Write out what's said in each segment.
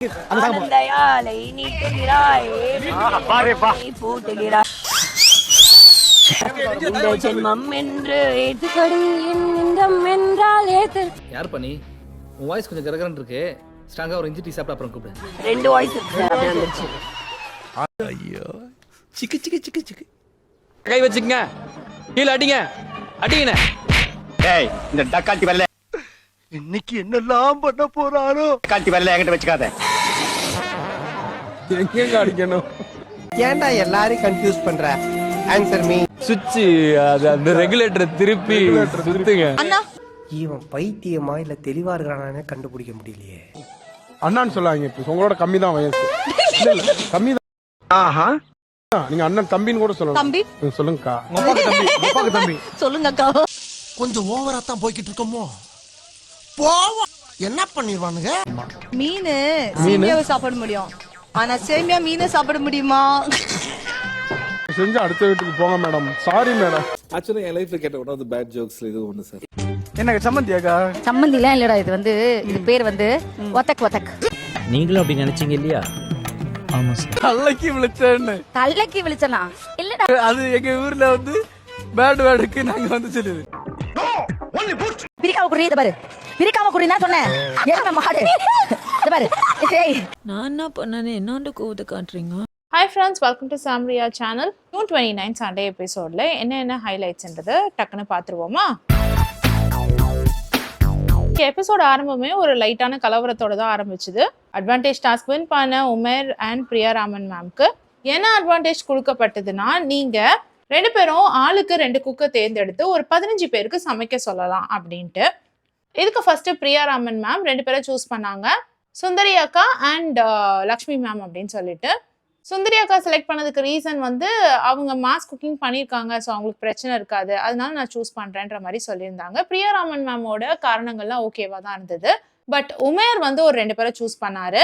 ஆனந்தயாலை நீட்டுகிறாய் பூட்டுகிறாய் இந்த ஜென்மம் என்று ஏத்துக்கடி நின்றம் என்றால் ஏத்து. யார் பண்ணி உன் வாய்ஸ் கொஞ்சம் கரகரன் இருக்கு. ஸ்ட்ராங்கா ஒரு இஞ்சி டீ சாப்பிட்டு அப்புறம் கூப்பிடு. ரெண்டு வாய்ஸ் இருக்கு. ஐயோ சிக்கு சிக்கு சிக்கு சிக்கு கை வச்சுக்கங்க, கீழே அடிங்க அடிங்கண்ணே. டேய் இந்த டக்காட்டி வரல இன்னைக்கு என்னெல்லாம் பண்ண போறாரோ. காட்டி வரல என்கிட்ட வச்சுக்காத. எங்க அடிக்கணும்? ஏன்டா எல்லாரும் கன்ஃபியூஸ் பண்ற? Answer me. சுவிட்ச் அது அந்த ரெகுலேட்டர் திருப்பி சுத்துங்க. இவன் பைத்தியமா இல்ல தெளிவா இருக்கிறானே கண்டுபிடிக்க முடியலையே. அண்ணான்னு சொல்லாங்க. இப்போ உங்களோட கம்மி தான் வயசு. இல்ல கம்மி தான். ஆஹா நீங்க அண்ணன் தம்பின்னு கூட சொல்லலாம். தம்பி சொல்லுங்கக்கா. அப்பாக்கு தம்பி சொல்லுங்கக்கா. கொஞ்சம் ஓவரா தான் போய்கிட்டு இருக்கோமோ. போவோம் என்ன பண்ணிடுவானுங்க. மீன் சேமியாவை சாப்பிட முடியும், ஆனா சேமியா மீனை சாப்பிட முடியுமா? செஞ்சு அடுத்த வீட்டுக்கு போங்க மேடம். Sorry madam. ஆக்சுவலா என் லைஃப்ல கேட்ட ஒன் ஆஃப் தி பேட் ஜோக்ஸ்ல இது ஒன்னு சார். எனக்கு சம்மந்தியாக்கா? சம்மந்திலாம் இல்லடா. இது பேர் வந்து ஒத்தக் ஒத்தக். நீங்களும் அப்படி நினைச்சீங்க இல்லையா? ஆமா சார். கல்லைக்கு விழிச்சேன்னு. கல்லைக்கு விழிச்சனா இல்லடா. அது எங்க ஊர்ல வந்து பேட் வேர்டுக்கு நாங்க வந்து சொல்லுது. பிரிக்காம குடி. இத பாரு, பிரிக்காம குடி நான் சொன்னேன். என்ன மாடு இத பாரு. ஏய் நான் என்ன பண்ணனே என்னோட கோவத்தை காட்டுறீங்க? Hi friends, welcome to Samriya channel. June 29 Sunday எபிசோடில் என்னென்ன ஹைலைட்ஸ்ன்றது டக்குன்னு பார்த்துருவோமா? எபிசோட் ஆரம்பமே ஒரு லைட்டான கலவரத்தோட தான் ஆரம்பிச்சுது. அட்வான்டேஜ் டாஸ்க் வின் பண்ண உமேர் அண்ட் பிரியா ராமன் மேம்க்கு என்ன அட்வான்டேஜ் கொடுக்கப்பட்டதுன்னா, நீங்கள் 2 பேரும் ஆளுக்கு 2 குக்கை தேர்ந்தெடுத்து ஒரு 15 பேருக்கு சமைக்க சொல்லலாம் அப்படின்ட்டு. இதுக்கு ஃபர்ஸ்ட் பிரியா ராமன் மேம் 2 பேரை சூஸ் பண்ணாங்க, சுந்தரி அக்கா அண்ட் லக்ஷ்மி மேம் அப்படின்னு சொல்லிட்டு. சுந்தரி அக்கா செலக்ட் பண்ணதுக்கு ரீசன் வந்து அவங்க மாஸ் குக்கிங் பண்ணியிருக்காங்க, ஸோ அவங்களுக்கு பிரச்சனை இருக்காது, அதனால நான் சூஸ் பண்ணுறேன்ற மாதிரி சொல்லியிருந்தாங்க. பிரியாராமன் மேமோட காரணங்கள்லாம் ஓகேவா தான் இருந்தது. பட் உமேர் வந்து ஒரு 2 பேரை சூஸ் பண்ணாரு,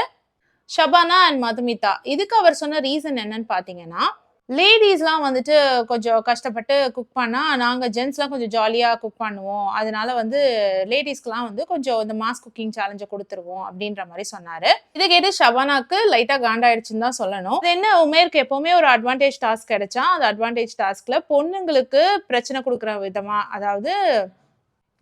ஷபானா அண்ட் மதுமிதா. இதுக்கு அவர் சொன்ன ரீசன் என்னன்னு பார்த்தீங்கன்னா, லேடிஸ்லாம் வந்துட்டு கொஞ்சம் கஷ்டப்பட்டு குக் பண்ணால் நாங்கள் ஜென்ஸ்லாம் கொஞ்சம் ஜாலியாக குக் பண்ணுவோம், அதனால வந்து லேடிஸ்க்குலாம் வந்து கொஞ்சம் இந்த மாஸ் குக்கிங் சேலஞ்சை கொடுத்துருவோம் அப்படின்ற மாதிரி சொன்னார். இதை கேட்டு ஷபானாக்கு லைட்டாக காண்டாயிடுச்சுன்னு தான் சொல்லணும். இது என்ன, உமேருக்கு எப்போவுமே ஒரு அட்வான்டேஜ் டாஸ்க் கிடைச்சா அந்த அட்வான்டேஜ் டாஸ்கில் பொண்ணுங்களுக்கு பிரச்சனை கொடுக்குற விதமாக, அதாவது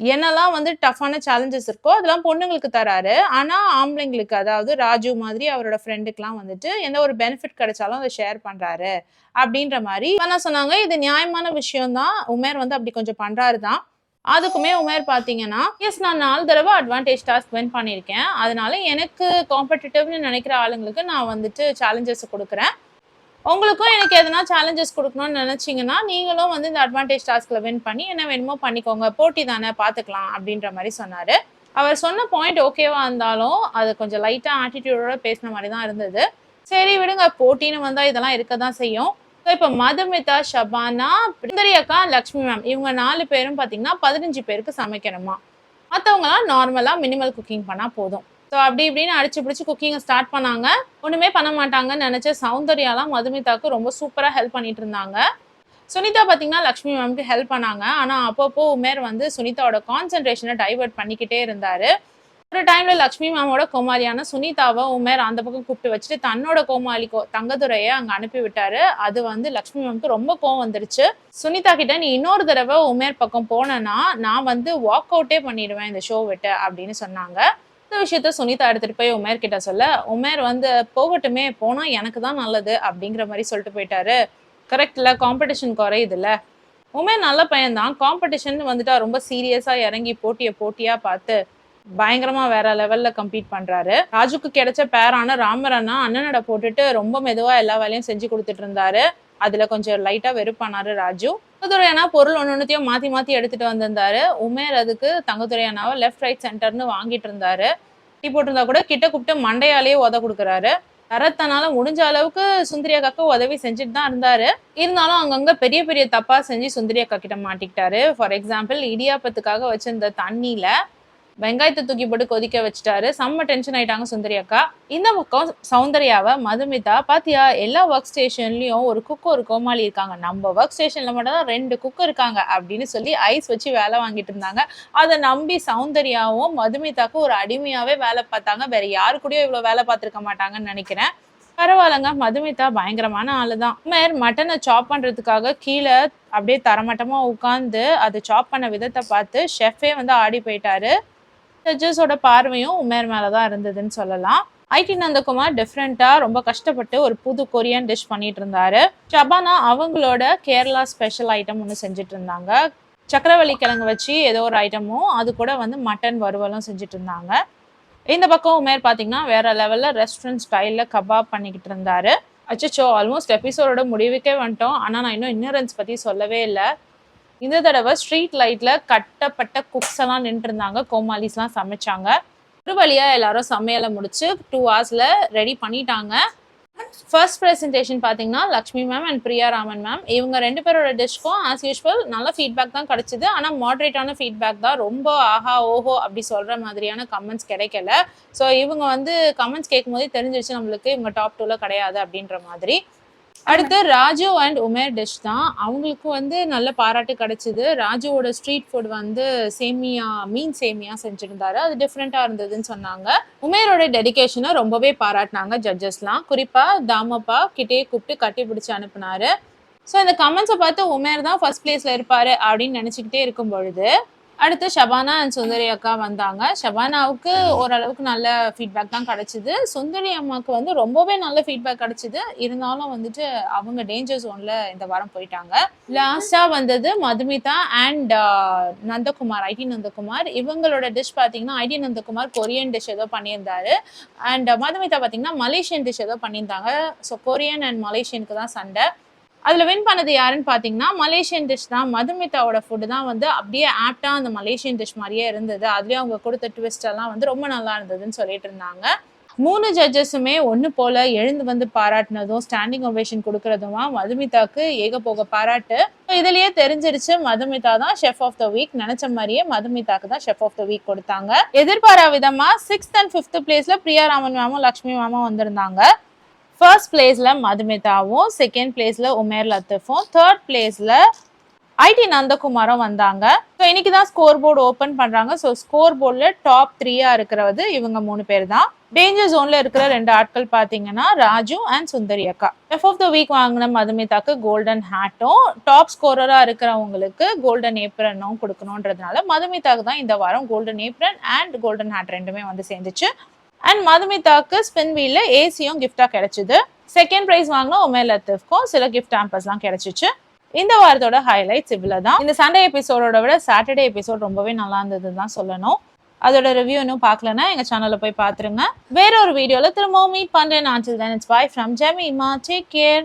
என்னெல்லாம் வந்து டஃப்பான சேலஞ்சஸ் இருக்கோ அதெல்லாம் பொண்ணுங்களுக்கு தராரு, ஆனால் ஆம்பளைங்களுக்கு, அதாவது ராஜு மாதிரி அவரோட ஃப்ரெண்டுக்கெலாம் வந்துட்டு எந்த ஒரு பெனிஃபிட் கிடைச்சாலும் அதை ஷேர் பண்ணுறாரு அப்படின்ற மாதிரி என்ன சொன்னாங்க. இது நியாயமான விஷயம்தான், உமேர் வந்து அப்படி கொஞ்சம் பண்ணுறாரு தான். அதுக்குமே உமேர் பார்த்தீங்கன்னா, எஸ் நான் 4 தடவை அட்வான்டேஜ் டாஸ்க் வின் பண்ணியிருக்கேன், அதனால எனக்கு காம்படிட்டிவ்னு நினைக்கிற ஆளுங்களுக்கு நான் வந்துட்டு சேலஞ்சஸ் கொடுக்குறேன், உங்களுக்கும் எனக்கு எதனா சேலஞ்சஸ் கொடுக்கணும்னு நினச்சிங்கன்னா நீங்களும் வந்து இந்த அட்வான்டேஜ் டாஸ்கில் வின் பண்ணி என்ன வேணுமோ பண்ணிக்கோங்க, போட்டி தானே பார்த்துக்கலாம் அப்படின்ற மாதிரி சொன்னார். அவர் சொன்ன பாயிண்ட் ஓகேவா இருந்தாலும் அது கொஞ்சம் லைட்டாக ஆட்டிடியூடோட பேசின மாதிரி தான் இருந்தது. சரி விடுங்க, போட்டின்னு வந்தால் இதெல்லாம் இருக்க தான் செய்யும். ஸோ இப்போ மதுமிதா, ஷபானா, சுந்தரி அக்கா, லக்ஷ்மி மேம் இவங்க 4 பேரும் பார்த்தீங்கன்னா 15 பேருக்கு சமைக்கணுமா, மற்றவங்களாம் நார்மலாக மினிமல் குக்கிங் பண்ணால் போதும். ஸோ அப்படி இப்படின்னு அடிச்சு பிடிச்சி குக்கிங்கை ஸ்டார்ட் பண்ணாங்க. ஒன்றுமே பண்ண மாட்டாங்கன்னு நினச்ச சௌந்தர்யாலாம் மதுமிதாவுக்கு ரொம்ப சூப்பராக ஹெல்ப் பண்ணிட்டு இருந்தாங்க. சுனிதா பார்த்தீங்கன்னா லக்ஷ்மி மேம்க்கு ஹெல்ப் பண்ணாங்க, ஆனால் அப்பப்போ உமேர் வந்து சுனிதாவோட கான்சென்ட்ரேஷனை டைவர்ட் பண்ணிக்கிட்டே இருந்தார். ஒரு டைமில் லக்ஷ்மி மேமோட கோமாளியான சுனிதாவை உமேர் அந்த பக்கம் கூப்பிட்டு வச்சுட்டு தன்னோட கோமாளி தங்கதுரையை அங்கே அனுப்பி விட்டாரு. அது வந்து லக்ஷ்மி மேம்க்கு ரொம்ப கோவம் வந்துருச்சு. சுனிதா கிட்ட நீ இன்னொரு தடவை உமேர் பக்கம் போனேன்னா நான் வந்து வாக் அவுட்டே பண்ணிடுவேன் இந்த ஷோ விட்டு அப்படின்னு சொன்னாங்க. இந்த விஷயத்த சுனிதா எடுத்துட்டு போய் உமேர் கிட்ட சொல்ல, உமேர் வந்து போகட்டுமே, போனா எனக்கு தான் நல்லது அப்படிங்கிற மாதிரி சொல்லிட்டு போயிட்டாரு. கரெக்ட் இல்லை, காம்படிஷன் குறையுது இல்லை. உமேர் நல்ல பையன்தான், காம்படிஷன் வந்துட்டா ரொம்ப சீரியஸா இறங்கி போட்டியா பார்த்து பயங்கரமா வேற லெவல்ல கம்பீட் பண்றாரு. ராஜுக்கு கிடைச்ச பேரான ராமரண்ணா அண்ணனோட போட்டுட்டு ரொம்ப மெதுவா எல்லா வேலையும் செஞ்சு கொடுத்துட்டு இருந்தாரு. அதுல கொஞ்சம் லைட்டா வெறுப்பானாரு ராஜு. தங்கதுரையானா பொருள் ஒன்னொன்னுத்தையும் மாத்தி எடுத்துட்டு வந்திருந்தாரு. உமேர் அதுக்கு தங்கதுரையானாவை லெஃப்ட் ரைட் சென்டர்னு வாங்கிட்டு இருந்தாரு. டீ போட்டிருந்தா கூட கிட்ட கூப்பிட்டு மண்டையாலேயே உத கொடுக்குறாரு. தரத்தனால முடிஞ்ச அளவுக்கு சுந்தரி அக்காக்கு உதவி செஞ்சுட்டு தான் இருந்தாரு. இருந்தாலும் அங்கங்க பெரிய பெரிய தப்பா செஞ்சு சுந்தரி அக்கா கிட்ட மாட்டிக்கிட்டாரு. ஃபார் எக்ஸாம்பிள், இடியாப்பத்துக்காக வச்சிருந்த தண்ணியில வெங்காயத்தை தூக்கி போட்டு கொதிக்க வச்சுட்டாரு. செம்ம டென்ஷன் ஆயிட்டாங்க சுந்தரி அக்கா. இந்த பக்கம் சௌந்தர்யாவை மதுமிதா, பாத்தியா எல்லா ஒர்க் ஸ்டேஷன்லயும் ஒரு குக் ஒரு கோமாளி இருக்காங்க, நம்ம ஒர்க் ஸ்டேஷன்ல மட்டும் தான் 2 குக் இருக்காங்க அப்படின்னு சொல்லி ஐஸ் வச்சு வேலை வாங்கிட்டு இருந்தாங்க. அதை நம்பி சௌந்தர்யாவும் மதுமிதாக்கும் ஒரு அடிமையாவே வேலை பார்த்தாங்க. வேற யாரு கூடயும் இவ்வளவு வேலை பார்த்திருக்க மாட்டாங்கன்னு நினைக்கிறேன். பரவாயில்லங்க, மதுமிதா பயங்கரமான ஆளுதான். உமர் மட்டனை சாப் பண்றதுக்காக கீழே அப்படியே தரமட்டமா உட்காந்து அதை சாப் பண்ண விதத்தை பார்த்து ஷெஃபே வந்து ஆடி போயிட்டாரு. ஜட்ஜஸோட பார்வையும் உமேர் மேலதான் இருந்ததுன்னு சொல்லலாம். ஐடி நந்தகுமார் டிஃப்ரெண்டா ரொம்ப கஷ்டப்பட்டு ஒரு புது கொரியன் டிஷ் பண்ணிட்டு இருந்தாரு. ஷபானா அவங்களோட கேரளா ஸ்பெஷல் ஐட்டம் ஒன்று செஞ்சுட்டு இருந்தாங்க. சக்கரவள்ளி கிழங்கு வச்சு ஏதோ ஒரு ஐட்டமும் அது கூட வந்து மட்டன் வறுவலும் செஞ்சுட்டு இருந்தாங்க. இந்த பக்கம் உமேர் பார்த்தீங்கன்னா வேற லெவல்ல ரெஸ்டாரண்ட் ஸ்டைல்ல கபாப் பண்ணிக்கிட்டு இருந்தாரு. அச்சோ, ஆல்மோஸ்ட் எபிசோடோட முடிவுக்கே வந்துட்டோம். ஆனால் நான் இன்னும் இன்னரன்ஸ் பற்றி சொல்லவே இல்லை. இந்த தடவை ஸ்ட்ரீட் லைட்ல கட்டப்பட்ட குக்ஸ் எல்லாம் நின்று இருந்தாங்க. கோமாளிஸ்லாம் சமைச்சாங்க. ஒரு வழியா எல்லாரும் சமையலை முடிச்சு 2 hours ரெடி பண்ணிட்டாங்க. ஃபர்ஸ்ட் ப்ரெசன்டேஷன் பார்த்தீங்கன்னா Lakshmi ma'am and Priya Raman ma'am, இவங்க 2 பேரோட டிஷ்க்கும் ஆஸ் யூஸ்வல் நல்ல ஃபீட்பேக் தான் கிடைச்சிது. ஆனால் மாடரேட்டான ஃபீட்பேக் தான், ரொம்ப ஆஹா ஓஹோ அப்படி சொல்கிற மாதிரியான கமெண்ட்ஸ் கிடைக்கல. ஸோ இவங்க வந்து கமெண்ட்ஸ் கேட்கும் போதே தெரிஞ்சிருச்சு நம்மளுக்கு இவங்க டாப் 2ல கிடையாது அப்படின்ற மாதிரி. அடுத்து ராஜு அண்ட் உமேர் டிஷ் தான், அவங்களுக்கு வந்து நல்ல பாராட்டு கிடைச்சிது. ராஜுவோட ஸ்ட்ரீட் ஃபுட் வந்து சேமியா, மீன் சேமியா செஞ்சுருந்தாரு, அது டிஃப்ரெண்ட்டாக இருந்ததுன்னு சொன்னாங்க. உமேரோட டெடிகேஷனை ரொம்பவே பாராட்டினாங்க ஜட்ஜஸ்லாம். குறிப்பாக தாமப்பா கிட்டே கூப்பிட்டு கட்டி பிடிச்சி அனுப்புனாரு. ஸோ இந்த கமெண்ட்ஸை பார்த்து உமேர் தான் ஃபர்ஸ்ட் பிளேஸில் இருப்பார் அப்படின்னு நினச்சிக்கிட்டே இருக்கும் பொழுது அடுத்து ஷபானா அண்ட் சுந்தரி அக்கா வந்தாங்க. ஷபானாவுக்கு ஓரளவுக்கு நல்ல ஃபீட்பேக் தான் கிடைச்சிது. சுந்தரி அம்மாவுக்கு வந்து ரொம்பவே நல்ல ஃபீட்பேக் கிடைச்சிது. இருந்தாலும் வந்துட்டு அவங்க டேஞ்சர் ஜோன்ல இந்த வாரம் போயிட்டாங்க. லாஸ்டா வந்தது மதுமிதா அண்ட் நந்தகுமார், ஐடி நந்தகுமார். இவங்களோட டிஷ் பார்த்தீங்கன்னா ஐடி நந்தகுமார் கொரியன் டிஷ் ஏதோ பண்ணியிருந்தாரு அண்ட் மதுமிதா பார்த்தீங்கன்னா மலேசியன் டிஷ் ஏதோ பண்ணியிருந்தாங்க. ஸோ கொரியன் அண்ட் மலேசியனுக்கு தான் சண்டை. அதில் வின் பண்ணது யாருன்னு பார்த்தீங்கன்னா மலேசியன் டிஷ் தான். மதுமிதாவோட ஃபுட்டு தான் வந்து அப்படியே ஆப்டாக அந்த மலேசியன் டிஷ் மாதிரியே இருந்தது. அதுலேயும் அவங்க கொடுத்த ட்விஸ்ட் எல்லாம் வந்து ரொம்ப நல்லா இருந்ததுன்னு சொல்லிட்டு இருந்தாங்க. 3 ஜட்ஜஸுமே ஒன்று போல எழுந்து வந்து பாராட்டினதும் ஸ்டாண்டிங் ஒவேஷன் கொடுக்கறதுமா மதுமிதாக்கு ஏக போக பாராட்டு. இதுலயே தெரிஞ்சிருச்சு மதுமிதா தான் ஷெஃப் ஆஃப் த வீக். நினைச்ச மாதிரியே மதுமிதாக்கு தான் ஷெஃப் ஆஃப் த வீக் கொடுத்தாங்க. எதிர்பாரா விதமா 6th and 5th பிளேஸ்ல பிரியா ராமன் மேமும் லக்ஷ்மி மேமும் வந்திருந்தாங்க. ஃபர்ஸ்ட் பிளேஸ்ல மதுமிதாவும், செகண்ட் பிளேஸ்ல உமேர் லத்தீஃபும், தேர்ட் பிளேஸ்ல ஐடி நந்தகுமாரும் வந்தாங்க. ஸோ இன்னைக்கு தான் ஸ்கோர் போர்டு ஓப்பன் பண்றாங்க. ஸோ ஸ்கோர் போர்டில் டாப் 3 இருக்கிறது இவங்க 3 பேர் தான். டேஞ்சர் ஜோன்ல இருக்கிற 2 ஆட்கள் பார்த்தீங்கன்னா ராஜு அண்ட் சுந்தரி அக்கா. ஷெஃப் ஆஃப் த வீக் வாங்கின மதுமிதாக்கு கோல்டன் ஹேட்டும், டாப் ஸ்கோரரா இருக்கிறவங்களுக்கு கோல்டன் ஏப்ரனும் கொடுக்கணுன்றதுனால மதுமிதாக்கு தான் இந்த வாரம் golden apron and golden hat ரெண்டுமே வந்து சேர்ந்துச்சு. அண்ட் மதுமிதாக்கு ஸ்பின் வீல்ல ஏசியும் கிஃப்டா கிடைச்சிது. செகண்ட் பிரைஸ் வாங்கின உமேர் லத்தீஃப்க்கும் சில கிஃப்ட் ஆம்பர்ஸ்லாம் கிடைச்சிச்சு. இந்த வாரத்தோட ஹைலைட்ஸ் இவ்வளவுதான். இந்த சண்டே எபிசோடோட விட சாட்டர்டே எபிசோட் ரொம்பவே நல்லா இருந்ததுன்னு தான் சொல்லணும். அதோட ரிவ்யூ இன்னும் பார்க்கலன்னா எங்க சேனல்ல போய் பாத்துருங்க. வேற ஒரு வீடியோல திரும்பவும் மீட் பண்றேன். Until then, it's bye from Jemima. Take care.